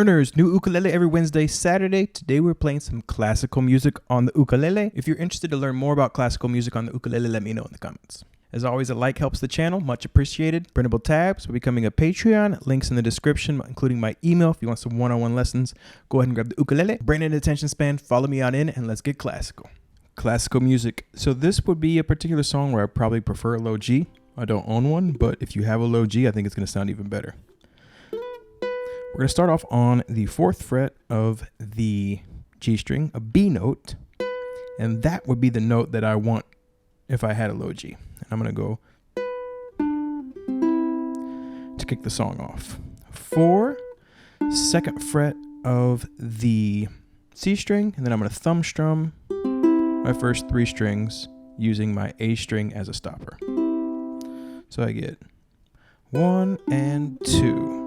learners, new ukulele every Wednesday, Saturday. Today we're playing some classical music on the ukulele. If you're interested to learn more about classical music on the ukulele, let me know in the comments. As always, a like helps the channel, much appreciated. Printable tabs for becoming a Patreon, links in the description, including my email. If you want some one-on-one lessons, go ahead and grab the ukulele. Brain and attention span, follow me on in, and let's get classical. Classical music. So this would be a particular song where I probably prefer a low G. I don't own one, but if you have a low G, I think it's going to sound even better. We're going to start off on the 4th fret of the G string, a B note, and that would be the note that I want if I had a low G. And I'm going to go to kick the song off. 4, 2nd fret of the C string, and then I'm going to thumb strum my first 3 strings using my A string as a stopper. So I get 1 and 2.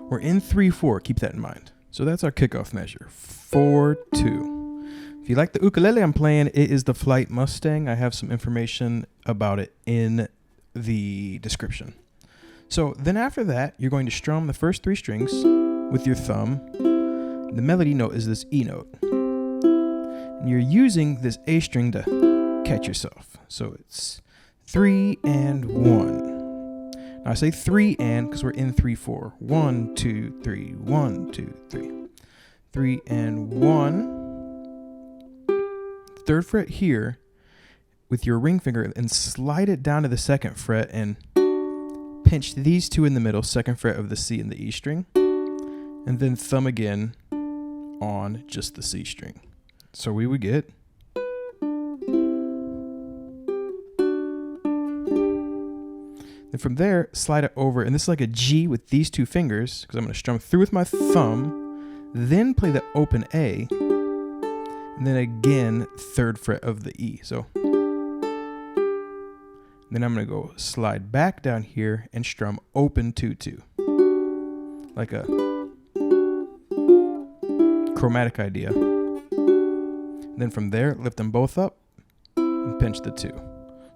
We're in 3/4, keep that in mind. So that's our kickoff measure, 4/2. If you like the ukulele I'm playing, it is the Flight Mustang. I have some information about it in the description. So then after that, you're going to strum the first 3 strings with your thumb. The melody note is this E note. And you're using this A string to catch yourself. So it's 3 and 1. Now I say 3 and because we're in 3/4. 1, 2, 3, 1, 2, 3. 3 and 1. 3rd fret here with your ring finger and slide it down to the 2nd fret and pinch these 2 in the middle, 2nd fret of the C and the E string, and then thumb again on just the C string. So we would get and from there, slide it over, and this is like a G with these 2 fingers, because I'm going to strum through with my thumb, then play the open A, and then again, 3rd fret of the E. So then I'm going to go slide back down here and strum open 2/2, like a chromatic idea. And then from there, lift them both up and pinch the 2.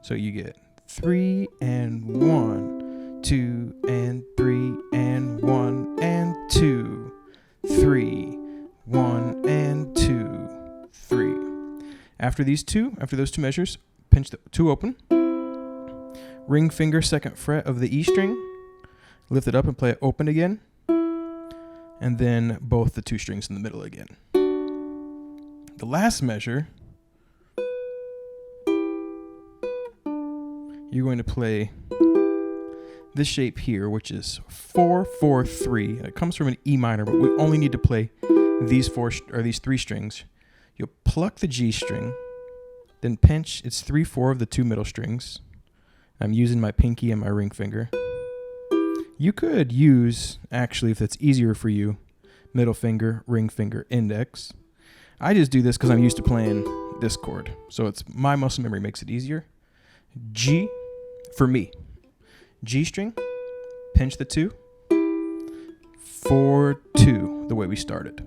So you get 3 and 1, 2 and 3 and 1 and 2, 3, 1 and 2, 3. After those 2 measures, pinch the 2 open, ring finger 2nd fret of the E string, lift it up and play it open again, and then both the 2 strings in the middle again. The last measure, you're going to play this shape here, which is 4/4/3. It comes from an E minor, but we only need to play these 3 strings. You'll pluck the G string, then pinch. It's 3/4 of the 2 middle strings. I'm using my pinky and my ring finger. You could use, actually, if that's easier for you, middle finger, ring finger, index. I just do this because I'm used to playing this chord. So it's my muscle memory makes it easier. G, for me, G string, pinch the 2, 4/2, the way we started.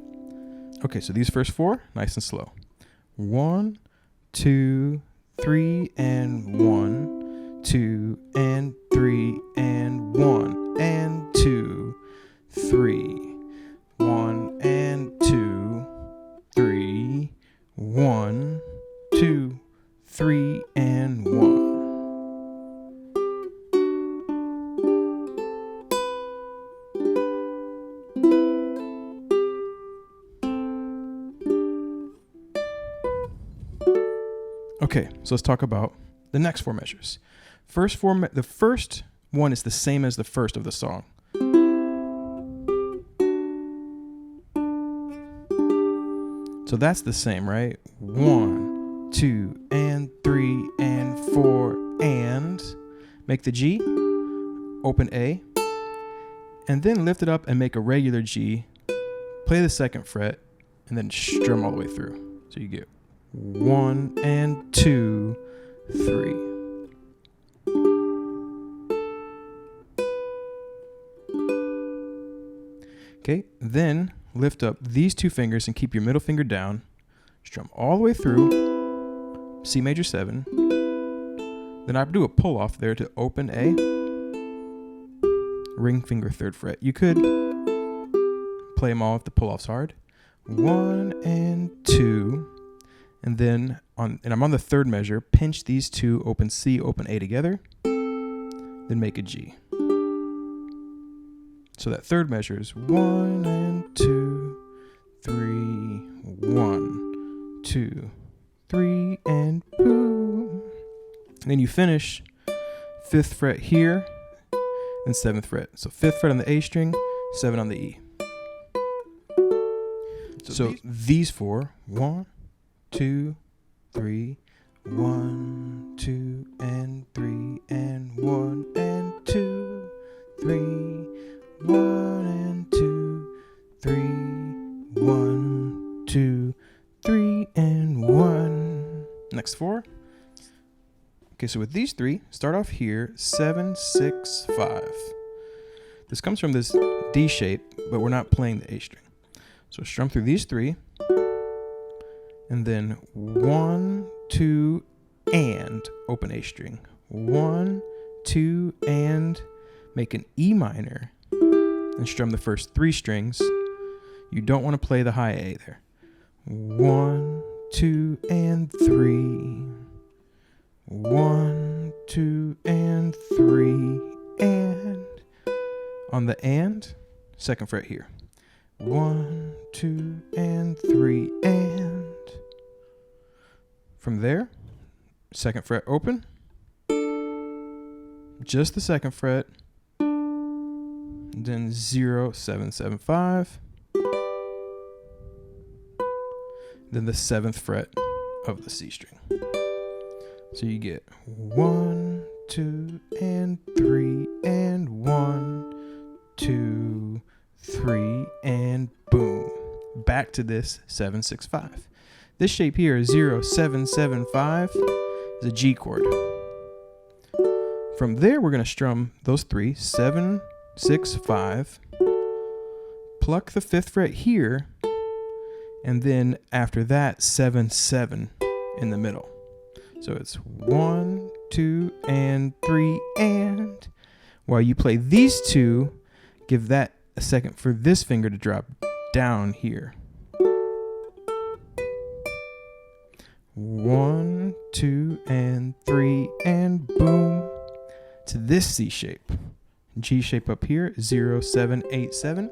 Okay, so these first 4, nice and slow. 1, 2, 3 and 1, 2 and 3 and 1 and 2, 3, 1 and 2, 3, 1, 2, 3 and 1. Okay, so let's talk about the next 4 measures. The first one is the same as the first of the song. So that's the same, right? 1, 2, and 3, and 4, and make the G, open A, and then lift it up and make a regular G, play the 2nd fret, and then strum all the way through. So you get 1 and 2, 3. Okay, then lift up these 2 fingers and keep your middle finger down. Strum all the way through C major 7. Then I do a pull off there to open A. Ring finger 3rd fret. You could play them all if the pull-off's hard. 1 and 2. And then, I'm on the third measure, pinch these two, open C, open A together, then make a G. So that third measure is 1 and 2, 3, 1, 2, 3, and boom. And then you finish 5th fret here and 7th fret. So 5th fret on the A string, 7 on the E. So these four, 1, 2, 3, 1, 2, and 3, and 1, and 2, 3, 1, and 2, 3, 1, 2, 3, and 1. Next 4. Okay, so with these 3, start off here, 7, 6, 5. This comes from this D shape, but we're not playing the A string. So strum through these 3, and then 1, 2, and open A string. 1, 2, and make an E minor, and strum the first 3 strings. You don't want to play the high A there. 1, 2, and 3. 1, 2, and 3, and on the and, 2nd fret here. 1, 2, and 3, and from there, 2nd fret open, just the 2nd fret, then 0, 7, 7, 5, then the 7th fret of the C string. So you get 1, 2, and 3, and 1, 2, 3, and boom. Back to this 7, 6, 5. This shape here is 0, 7, 7, 5 is a G chord. From there, we're going to strum those 3, 7, 6, 5, pluck the 5th fret here, and then after that, 7, 7 in the middle. So it's 1, 2, and 3, and while you play these 2, give that a second for this finger to drop down here. 1, 2, and 3, and boom, to this C shape. G shape up here, 0, 7, 8, 7.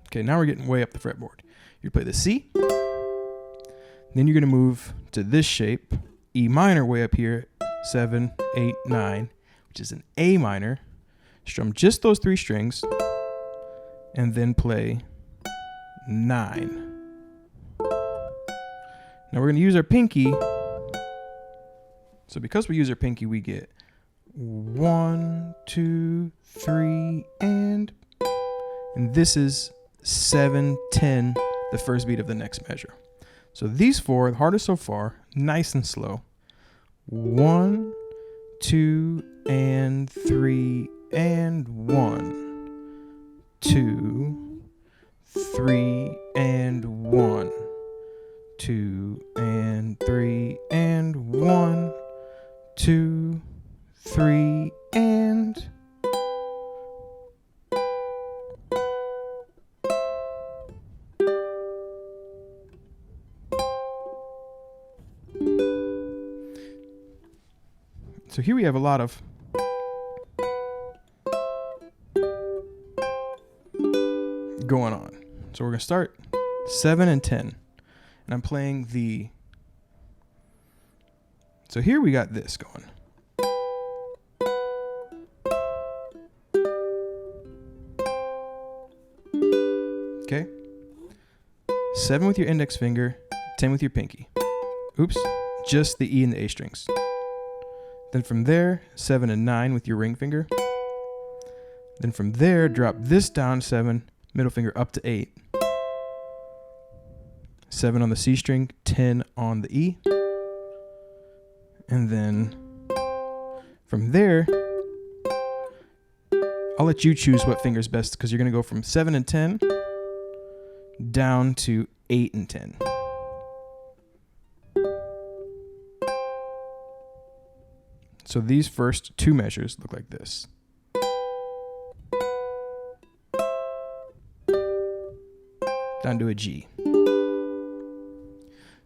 Okay, now we're getting way up the fretboard. You play the C, then you're going to move to this shape, E minor way up here, 7, 8, 9, which is an A minor. Strum just those 3 strings, and then play 9. Now we're going to use our pinky. So because we use our pinky, we get 1, 2, 3, and this is 7, 10, the first beat of the next measure. So these 4, the hardest so far, nice and slow. 1, 2, and 3, and 1, 2, 3, and 1, 2, and 3, and 1, 2, 3, and so here we have a lot of going on. So we're going to start 7 and 10. And I'm playing the... So here we got this going. Okay? 7 with your index finger, 10 with your pinky. Oops, just the E and the A strings. Then from there, 7 and 9 with your ring finger. Then from there, drop this down 7, middle finger up to 8. 7 on the C string, 10 on the E. And then from there, I'll let you choose what finger's best because you're going to go from 7 and 10 down to 8 and 10. So these first 2 measures look like this. down to a G.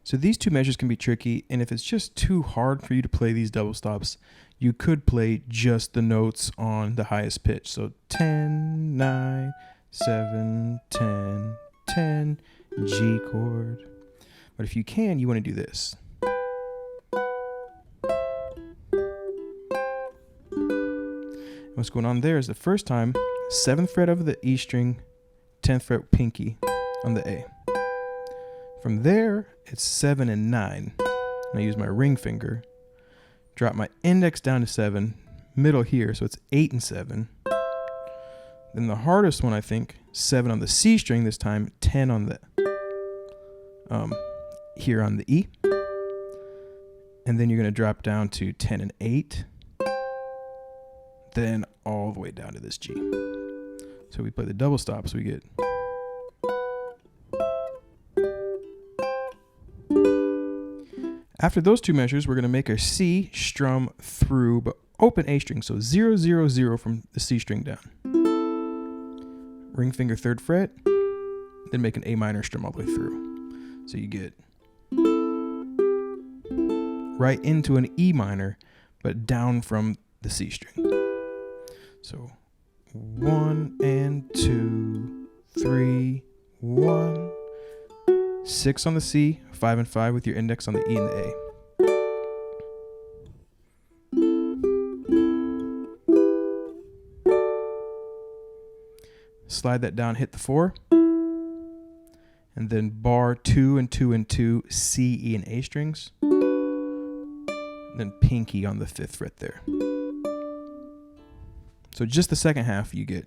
So these two measures can be tricky, and if it's just too hard for you to play these double stops, you could play just the notes on the highest pitch. So 10, 9, 7, 10, 10, G chord. But if you can, you want to do this. What's going on there is the first time, 7th fret of the E string, 10th fret pinky on the A. From there, it's 7 and 9. And I use my ring finger, drop my index down to 7, middle here, so it's 8 and 7. Then the hardest one, I think, 7 on the C string this time, 10 on the here on the E. And then you're going to drop down to 10 and 8. Then all the way down to this G. So we play the double stops, we get after those two measures, we're going to make a C strum through, but open A string. So 0, 0, 0 from the C string down. Ring finger 3rd fret, then make an A minor strum all the way through. So you get right into an E minor, but down from the C string. So 1 and 2, 3, 1. 6 on the C, 5 and 5 with your index on the E and the A. Slide that down, hit the 4. And then bar 2 and 2 and 2, C, E, and A strings. And then pinky on the 5th fret there. So just the second half you get.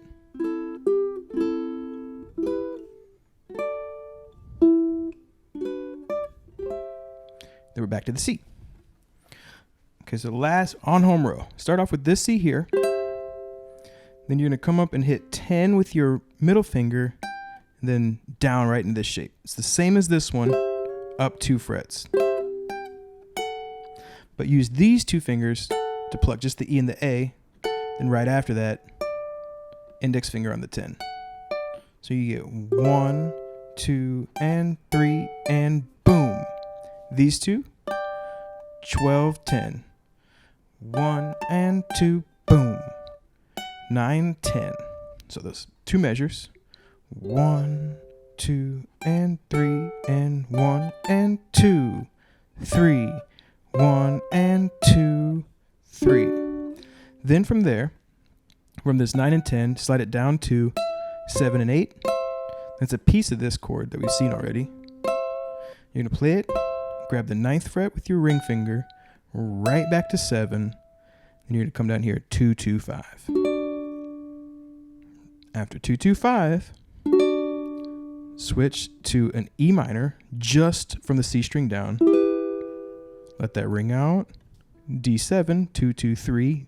Then we're back to the C. Okay, so the last on home row. Start off with this C here. Then you're going to come up and hit 10 with your middle finger, and then down right in this shape. It's the same as this one, up 2 frets. But use these 2 fingers to pluck just the E and the A. Then right after that, index finger on the 10. So you get 1, 2, and 3, and boom. These two, 12, 10. 1 and 2, boom. 9, 10. So those 2 measures. 1, 2, and 3, and 1 and 2, 3, 1 and 2, 3. Then from there, from this 9 and 10, slide it down to 7 and 8. That's a piece of this chord that we've seen already. You're going to play it, grab the 9th fret with your ring finger, right back to 7, and you're going to come down here, 2, 2, 5. After 2, 2, 5, switch to an E minor, just from the C string down. Let that ring out. D7, 2, 2, 3,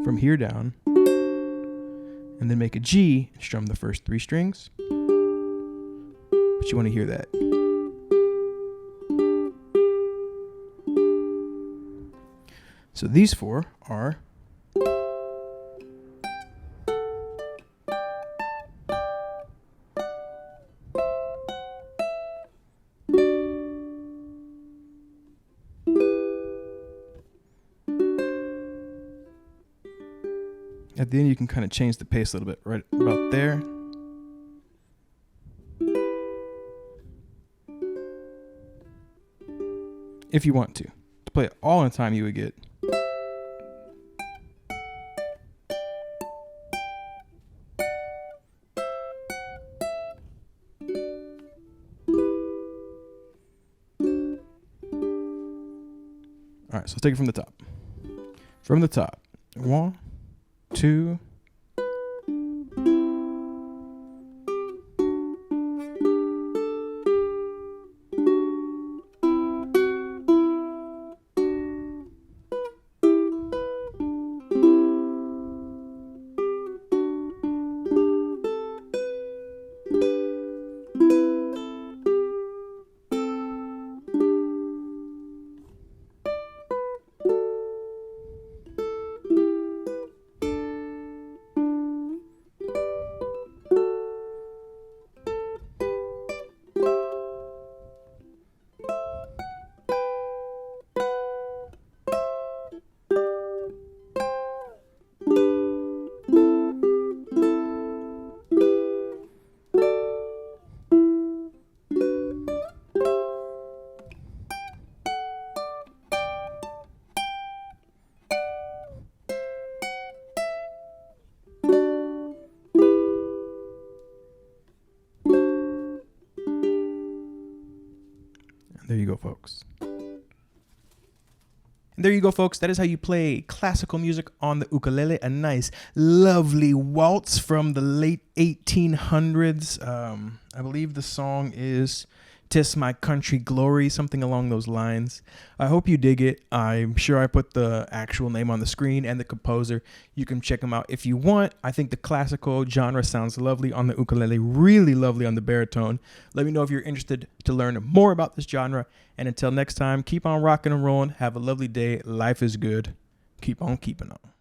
from here down. And then make a G, and strum the first 3 strings. But you want to hear that. So these 4 are at the end, you can kind of change the pace a little bit, right about there. If you want to. To play it all in time, you would get. All right, so let's take it from the top. From the top. 1, 2. There you go, folks. And there you go, folks. That is how you play classical music on the ukulele. A nice, lovely waltz from the late 1800s. I believe the song is "'Tis My Country Glory," something along those lines. I hope you dig it. I'm sure I put the actual name on the screen and the composer. You can check them out if you want. I think the classical genre sounds lovely on the ukulele, really lovely on the baritone. Let me know if you're interested to learn more about this genre. And until next time, keep on rocking and rolling. Have a lovely day. Life is good. Keep on keeping on.